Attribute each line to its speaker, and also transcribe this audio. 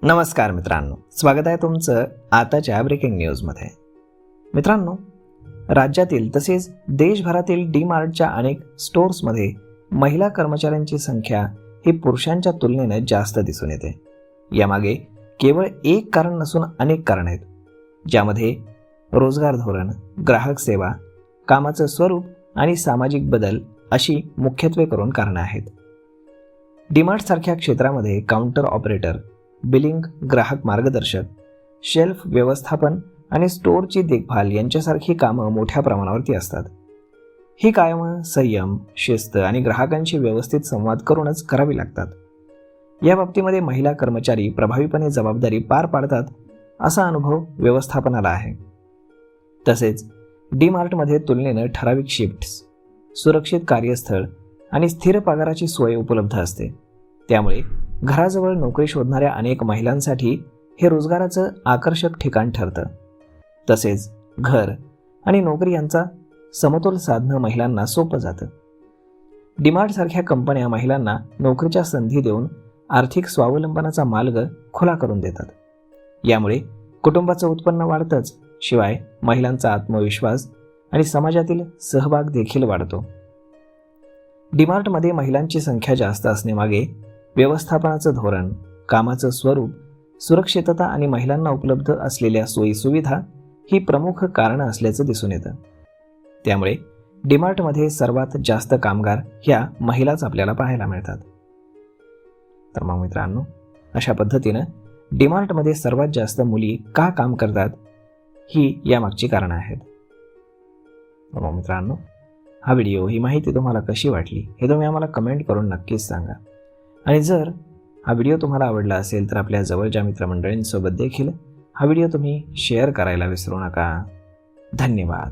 Speaker 1: नमस्कार मित्रांनो, स्वागत आहे तुमचं आताच्या ब्रेकिंग न्यूजमध्ये. मित्रांनो, राज्यातील तसेच देशभरातील डी-मार्टच्या अनेक स्टोर्समध्ये महिला कर्मचाऱ्यांची संख्या ही पुरुषांच्या तुलनेने जास्त दिसून येते. यामागे केवळ एक कारण नसून अनेक कारण आहेत, ज्यामध्ये रोजगार धोरण, ग्राहक सेवा, कामाचं स्वरूप आणि सामाजिक बदल अशी मुख्यत्वे करून कारणं आहेत. डी-मार्ट सारख्या क्षेत्रामध्ये काउंटर ऑपरेटर, बिलिंग, ग्राहक मार्गदर्शक, शेल्फ व्यवस्थापन आणि स्टोअरची देखभाल यांच्यासारखी कामं मोठ्या प्रमाणावरती असतात. ही कामं संयम, शिस्त आणि ग्राहकांशी व्यवस्थित संवाद करूनच करावी लागतात. या बाबतीमध्ये महिला कर्मचारी प्रभावीपणे जबाबदारी पार पाडतात असा अनुभव व्यवस्थापनाला आहे. तसेच डी-मार्टमध्ये तुलनेनं ठराविक शिफ्ट्स, सुरक्षित कार्यस्थळ आणि स्थिर पगाराची सोय उपलब्ध असते. त्यामुळे घराजवळ नोकरी शोधणाऱ्या अनेक महिलांसाठी हे रोजगाराचं आकर्षक ठिकाण ठरतं. तसेच घर आणि नोकरी यांचा समतोल साधणं महिलांना सोपं जातं. डी-मार्ट सारख्या कंपन्या महिलांना नोकरीच्या संधी देऊन आर्थिक स्वावलंबनाचा मार्ग खुला करून देतात. यामुळे कुटुंबाचं उत्पन्न वाढतंच, शिवाय महिलांचा आत्मविश्वास आणि समाजातील सहभाग देखील वाढतो. डी-मार्टमध्ये महिलांची संख्या जास्त असण्यामागे व्यवस्थापनाचं धोरण, कामाचं स्वरूप, सुरक्षितता आणि महिलांना उपलब्ध असलेल्या सोयीसुविधा ही प्रमुख कारणं असल्याचं दिसून येतं. त्यामुळे डी-मार्टमध्ये सर्वात जास्त कामगार ह्या महिलाच आपल्याला पाहायला मिळतात. तर मग मित्रांनो, अशा पद्धतीनं डी-मार्टमध्ये सर्वात जास्त मुली का काम करतात ही यामागची कारणं आहेत. मग मित्रांनो, हा व्हिडिओ, ही माहिती तुम्हाला कशी वाटली हे तुम्ही आम्हाला कमेंट करून नक्कीच सांगा. आणि जर हा व्हिडिओ तुम्हाला आवडला असेल तर आपल्या जवळच्या मित्रमंडळींसोबत देखील हा व्हिडिओ तुम्ही शेअर करायला विसरू नका. धन्यवाद.